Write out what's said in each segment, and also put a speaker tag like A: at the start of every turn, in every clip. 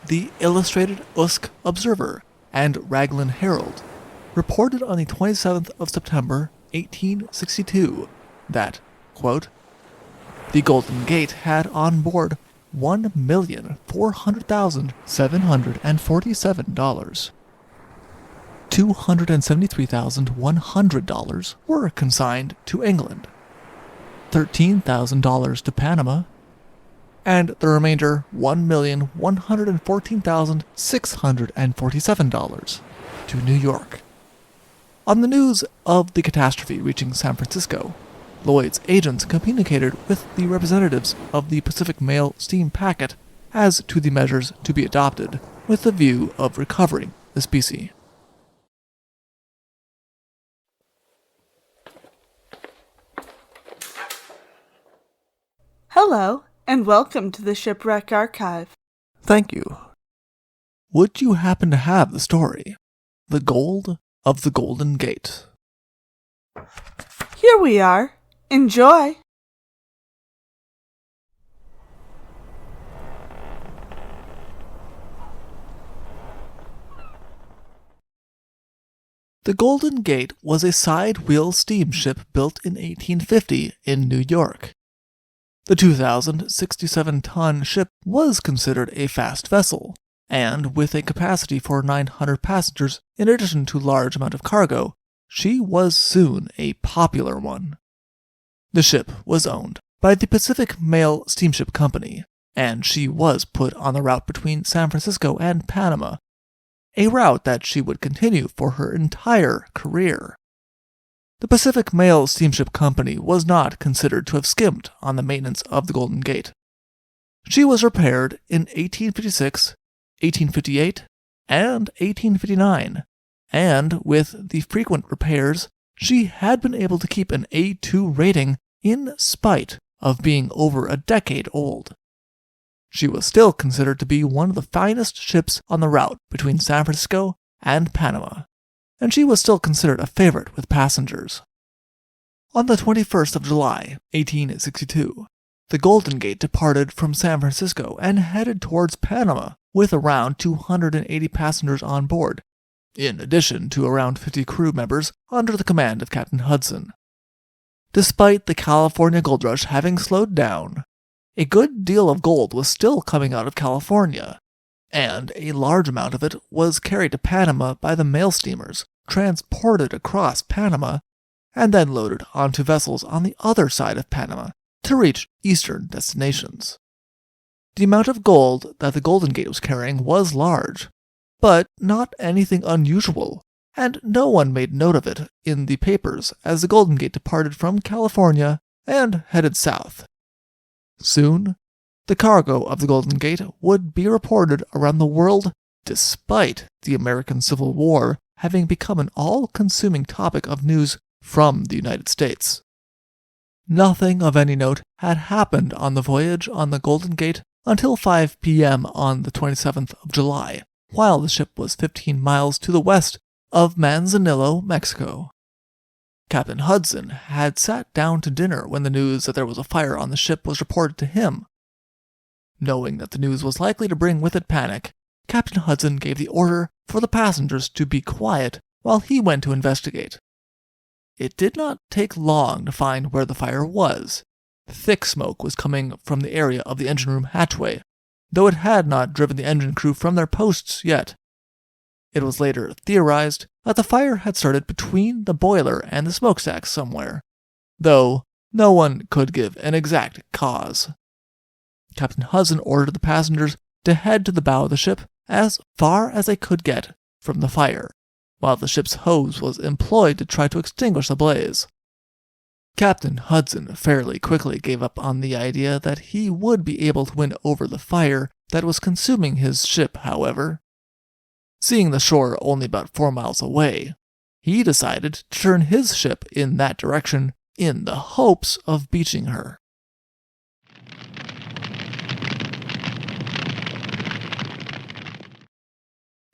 A: The Illustrated Usk Observer and Raglan Herald reported on the 27th of September, 1862, that, quote, the Golden Gate had on board $1,400,747. $273,100 were consigned to England, $13,000 to Panama, and the remainder $1,114,647 to New York. On the news of the catastrophe reaching San Francisco, Lloyd's agents communicated with the representatives of the Pacific Mail steam packet as to the measures to be adopted with the view of recovering the specie.
B: Hello, and welcome to the Shipwreck Archive.
A: Thank you. Would you happen to have the story, The Gold of the Golden Gate?
B: Here we are. Enjoy!
A: The Golden Gate was a sidewheel steamship built in 1850 in New York. The 2,067-ton ship was considered a fast vessel, and with a capacity for 900 passengers in addition to large amount of cargo, she was soon a popular one. The ship was owned by the Pacific Mail Steamship Company, and she was put on the route between San Francisco and Panama, a route that she would continue for her entire career. The Pacific Mail Steamship Company was not considered to have skimped on the maintenance of the Golden Gate. She was repaired in 1856, 1858, and 1859, and with the frequent repairs, she had been able to keep an A2 rating in spite of being over a decade old. She was still considered to be one of the finest ships on the route between San Francisco and Panama, and she was still considered a favorite with passengers. On the 21st of July, 1862, the Golden Gate departed from San Francisco and headed towards Panama with around 280 passengers on board, in addition to around 50 crew members under the command of Captain Hudson. Despite the California gold rush having slowed down, a good deal of gold was still coming out of California, and a large amount of it was carried to Panama by the mail steamers, transported across Panama, and then loaded onto vessels on the other side of Panama to reach eastern destinations. The amount of gold that the Golden Gate was carrying was large, but not anything unusual, and no one made note of it in the papers as the Golden Gate departed from California and headed south. Soon, the cargo of the Golden Gate would be reported around the world despite the American Civil War having become an all-consuming topic of news from the United States. Nothing of any note had happened on the voyage on the Golden Gate until 5 p.m. on the 27th of July, while the ship was 15 miles to the west of Manzanillo, Mexico. Captain Hudson had sat down to dinner when the news that there was a fire on the ship was reported to him. Knowing that the news was likely to bring with it panic, Captain Hudson gave the order for the passengers to be quiet while he went to investigate. It did not take long to find where the fire was. Thick smoke was coming from the area of the engine room hatchway, though it had not driven the engine crew from their posts yet. It was later theorized that the fire had started between the boiler and the smokestack somewhere, though no one could give an exact cause. Captain Hudson ordered the passengers to head to the bow of the ship as far as they could get from the fire, while the ship's hose was employed to try to extinguish the blaze. Captain Hudson fairly quickly gave up on the idea that he would be able to win over the fire that was consuming his ship, however. Seeing the shore only about 4 miles away, he decided to turn his ship in that direction in the hopes of beaching her.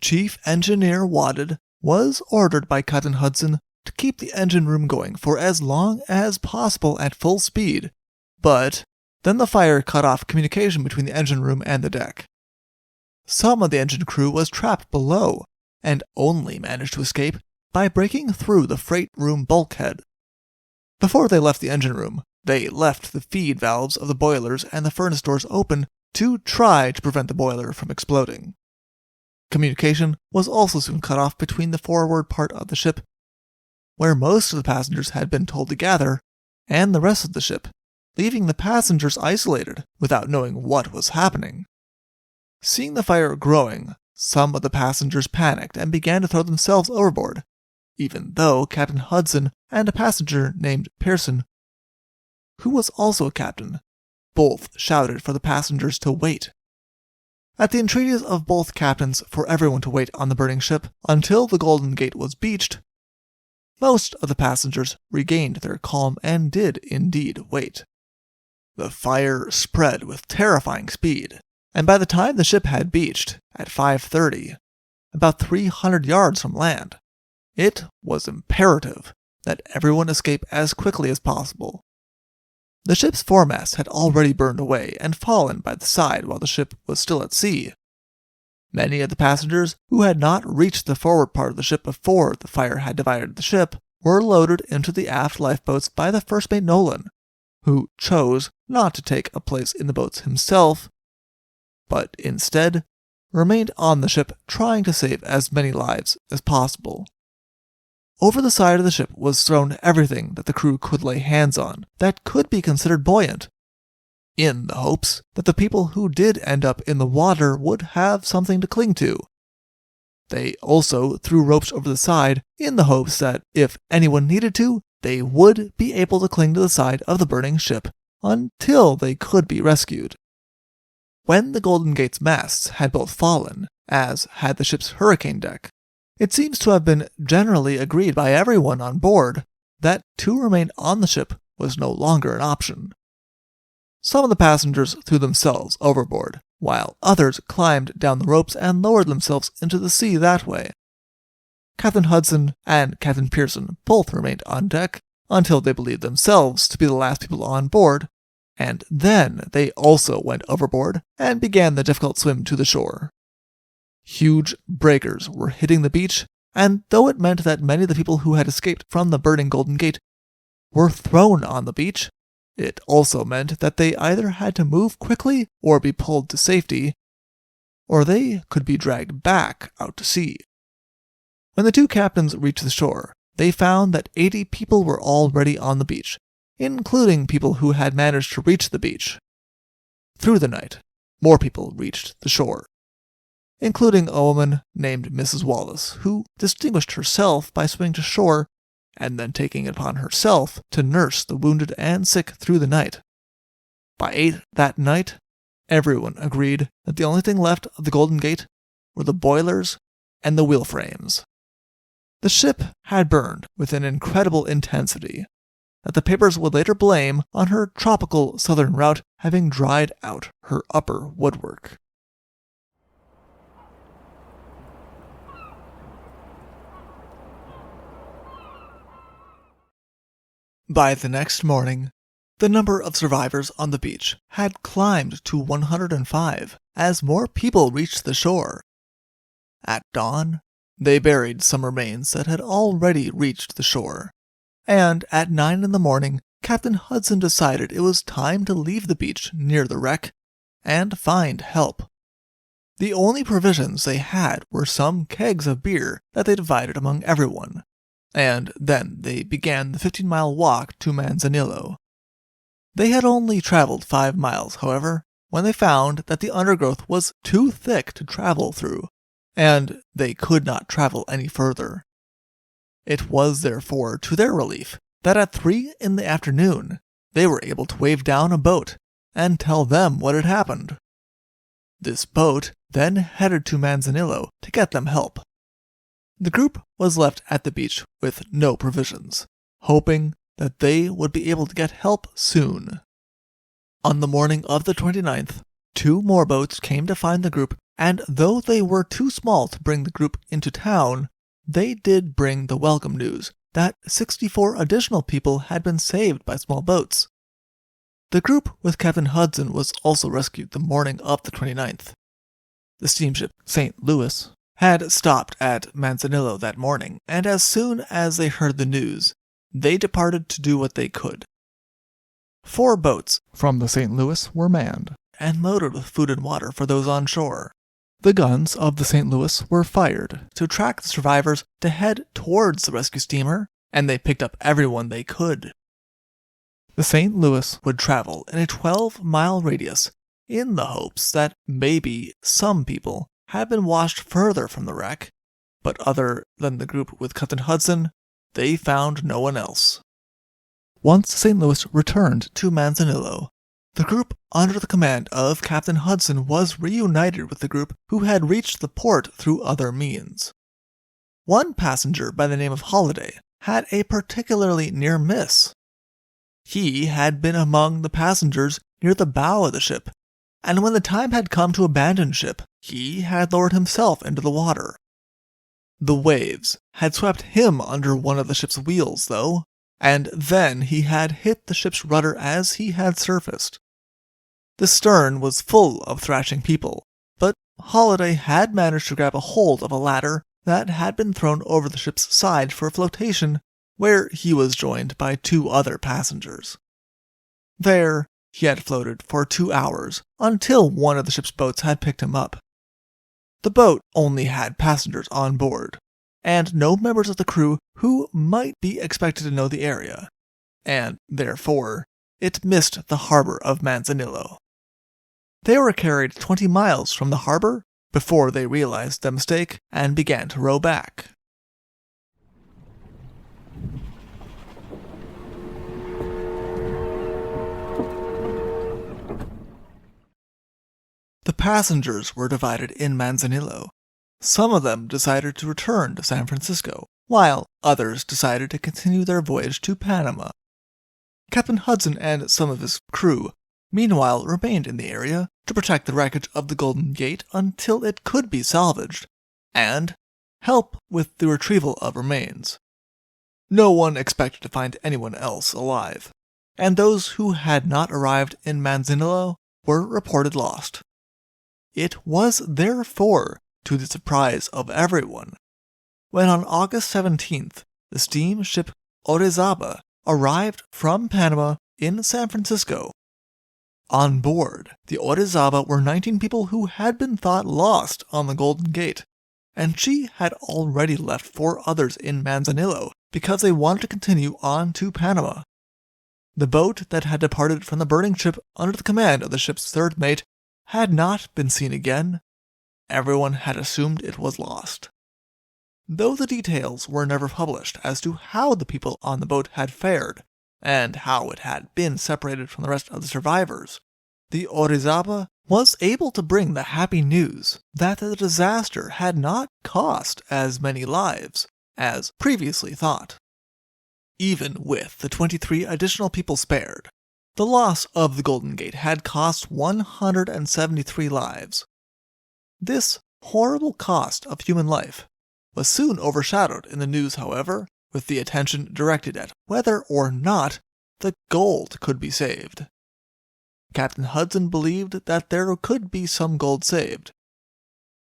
A: Chief Engineer Wadded was ordered by Captain Hudson to keep the engine room going for as long as possible at full speed, but then the fire cut off communication between the engine room and the deck. some of the engine crew was trapped below, and only managed to escape by breaking through the freight room bulkhead. Before they left the engine room, they left the feed valves of the boilers and the furnace doors open to try to prevent the boiler from exploding. Communication was also soon cut off between the forward part of the ship, where most of the passengers had been told to gather, and the rest of the ship, leaving the passengers isolated without knowing what was happening. Seeing the fire growing, some of the passengers panicked and began to throw themselves overboard, even though Captain Hudson and a passenger named Pearson, who was also a captain, both shouted for the passengers to wait. At the entreaties of both captains for everyone to wait on the burning ship until the Golden Gate was beached, most of the passengers regained their calm and did indeed wait. The fire spread with terrifying speed, and by the time the ship had beached, at 5:30, about 300 yards from land, it was imperative that everyone escape as quickly as possible. The ship's foremast had already burned away and fallen by the side while the ship was still at sea. Many of the passengers who had not reached the forward part of the ship before the fire had divided the ship were loaded into the aft lifeboats by the first mate Nolan, who chose not to take a place in the boats himself, but instead remained on the ship trying to save as many lives as possible. Over the side of the ship was thrown everything that the crew could lay hands on that could be considered buoyant, in the hopes that the people who did end up in the water would have something to cling to. They also threw ropes over the side in the hopes that, if anyone needed to, they would be able to cling to the side of the burning ship until they could be rescued. When the Golden Gate's masts had both fallen, as had the ship's hurricane deck, it seems to have been generally agreed by everyone on board that to remain on the ship was no longer an option. Some of the passengers threw themselves overboard, while others climbed down the ropes and lowered themselves into the sea that way. Captain Hudson and Captain Pearson both remained on deck until they believed themselves to be the last people on board, and then they also went overboard and began the difficult swim to the shore. Huge breakers were hitting the beach, and though it meant that many of the people who had escaped from the burning Golden Gate were thrown on the beach, it also meant that they either had to move quickly or be pulled to safety, or they could be dragged back out to sea. When the two captains reached the shore, they found that 80 people were already on the beach, including people who had managed to reach the beach. Through the night, more people reached the shore, including a woman named Mrs. Wallace, who distinguished herself by swimming to shore and then taking it upon herself to nurse the wounded and sick through the night. By 8 that night, everyone agreed that the only thing left of the Golden Gate were the boilers and the wheel frames. The ship had burned with an incredible intensity that the papers would later blame on her tropical southern route having dried out her upper woodwork. By the next morning, the number of survivors on the beach had climbed to 105 as more people reached the shore. At dawn, they buried some remains that had already reached the shore, and at 9 in the morning, Captain Hudson decided it was time to leave the beach near the wreck and find help. The only provisions they had were some kegs of beer that they divided among everyone, and then they began the 15-mile walk to Manzanillo. They had only traveled 5 miles, however, when they found that the undergrowth was too thick to travel through, and they could not travel any further. It was therefore to their relief that at 3 in the afternoon they were able to wave down a boat and tell them what had happened. This boat then headed to Manzanillo to get them help. The group was left at the beach with no provisions, hoping that they would be able to get help soon. On the morning of the 29th, 2 more boats came to find the group, and though they were too small to bring the group into town, they did bring the welcome news that 64 additional people had been saved by small boats. The group with Captain Hudson was also rescued the morning of the 29th. the steamship St. Louis, had stopped at Manzanillo that morning, and as soon as they heard the news, they departed to do what they could. 4 boats from the St. Louis were manned and loaded with food and water for those on shore. The guns of the St. Louis were fired to track the survivors to head towards the rescue steamer, and they picked up everyone they could. The St. Louis would travel in a 12-mile radius in the hopes that maybe some people had been washed further from the wreck, but other than the group with Captain Hudson, they found no one else. Once St. Louis returned to Manzanillo, the group under the command of Captain Hudson was reunited with the group who had reached the port through other means. One passenger by the name of Holiday had a particularly near miss. He had been among the passengers near the bow of the ship, and when the time had come to abandon ship, he had lowered himself into the water. The waves had swept him under one of the ship's wheels, though, and then he had hit the ship's rudder as he had surfaced. The stern was full of thrashing people, but Holiday had managed to grab a hold of a ladder that had been thrown over the ship's side for flotation, where he was joined by 2 other passengers. There, he had floated for 2 hours, until one of the ship's boats had picked him up. The boat only had passengers on board, and no members of the crew who might be expected to know the area, and, therefore, it missed the harbor of Manzanillo. They were carried 20 miles from the harbor before they realized their mistake and began to row back. The passengers were divided in Manzanillo. Some of them decided to return to San Francisco, while others decided to continue their voyage to Panama. Captain Hudson and some of his crew, meanwhile, remained in the area to protect the wreckage of the Golden Gate until it could be salvaged, and help with the retrieval of remains. No one expected to find anyone else alive, and those who had not arrived in Manzanillo were reported lost. It was therefore to the surprise of everyone, when on August 17th, the steamship Orizaba arrived from Panama in San Francisco. On board the Orizaba were 19 people who had been thought lost on the Golden Gate, and she had already left 4 others in Manzanillo because they wanted to continue on to Panama. The boat that had departed from the burning ship under the command of the ship's 3rd mate had not been seen again. Everyone had assumed it was lost. Though the details were never published as to how the people on the boat had fared, and how it had been separated from the rest of the survivors, the Orizaba was able to bring the happy news that the disaster had not cost as many lives as previously thought. Even with the 23 additional people spared, the loss of the Golden Gate had cost 173 lives. This horrible cost of human life was soon overshadowed in the news, however, with the attention directed at whether or not the gold could be saved. Captain Hudson believed that there could be some gold saved.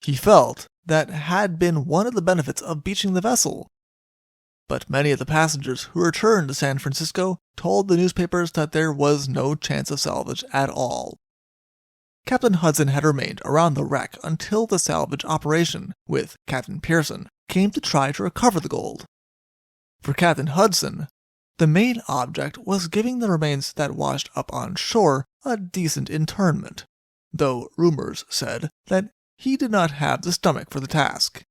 A: He felt that had been one of the benefits of beaching the vessel. But many of the passengers who returned to San Francisco told the newspapers that there was no chance of salvage at all. Captain Hudson had remained around the wreck until the salvage operation, with Captain Pearson, came to try to recover the gold. For Captain Hudson, the main object was giving the remains that washed up on shore a decent internment, though rumors said that he did not have the stomach for the task.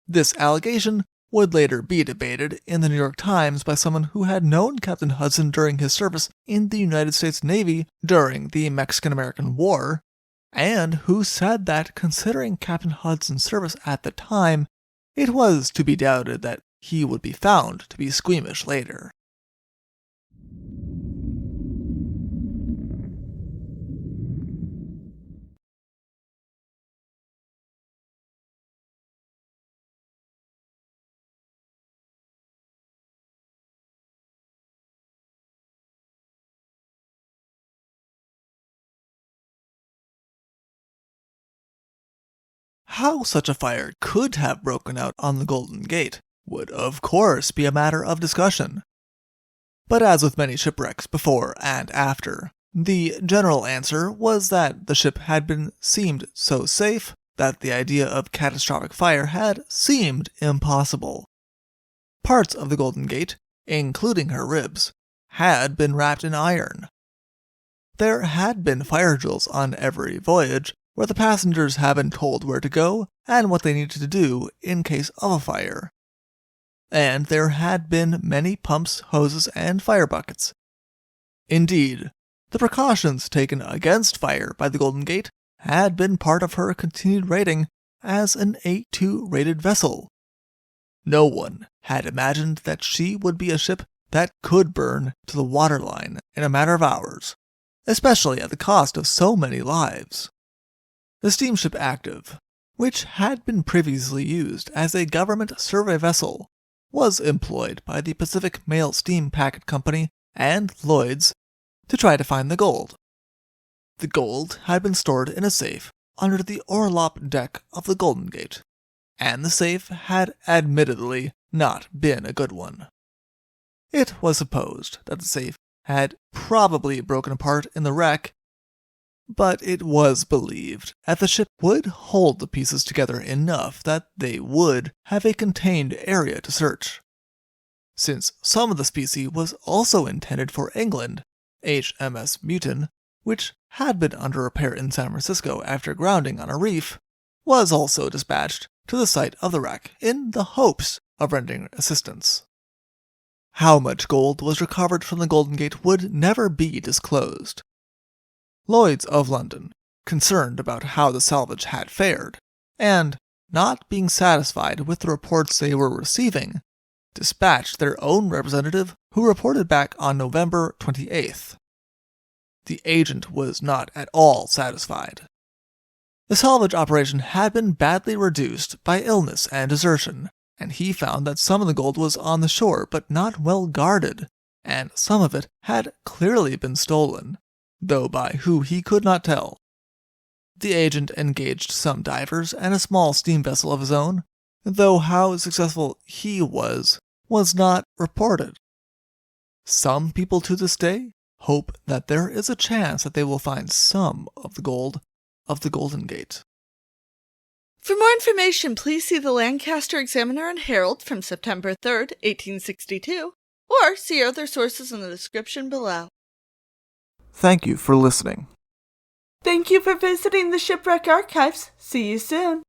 A: This allegation would later be debated in the New York Times by someone who had known Captain Hudson during his service in the United States Navy during the Mexican-American War, and who said that, considering Captain Hudson's service at the time, it was to be doubted that he would be found to be squeamish later. how such a fire could have broken out on the Golden Gate would of course be a matter of discussion. But as with many shipwrecks before and after, the general answer was that the ship had been seemed so safe that the idea of catastrophic fire had seemed impossible. Parts of the Golden Gate, including her ribs, had been wrapped in iron. There had been fire drills on every voyage, where the passengers had been told where to go and what they needed to do in case of a fire. And there had been many pumps, hoses, and fire buckets. Indeed, the precautions taken against fire by the Golden Gate had been part of her continued rating as an 8-2 rated vessel. No one had imagined that she would be a ship that could burn to the waterline in a matter of hours, especially at the cost of so many lives. The Steamship Active, which had been previously used as a government survey vessel, was employed by the Pacific Mail Steam Packet Company and Lloyd's to try to find the gold. The gold had been stored in a safe under the orlop deck of the Golden Gate, and the safe had admittedly not been a good one. It was supposed that the safe had probably broken apart in the wreck, but it was believed that the ship would hold the pieces together enough that they would have a contained area to search. Since some of the specie was also intended for England, HMS Mutin, which had been under repair in San Francisco after grounding on a reef, was also dispatched to the site of the wreck in the hopes of rendering assistance. How much gold was recovered from the Golden Gate would never be disclosed. Lloyd's of London, concerned about how the salvage had fared, and not being satisfied with the reports they were receiving, dispatched their own representative who reported back on November 28th. The agent was not at all satisfied. The salvage operation had been badly reduced by illness and desertion, and he found that some of the gold was on the shore but not well guarded, and some of it had clearly been stolen, though by who he could not tell. The agent engaged some divers and a small steam vessel of his own, though how successful he was not reported. Some people to this day hope that there is a chance that they will find some of the gold of the Golden Gate.
B: For more information, please see the Lancaster Examiner and Herald from September 3rd, 1862, or see other sources in the description below.
A: Thank you for listening.
B: Thank you for visiting the Shipwreck Archives. See you soon.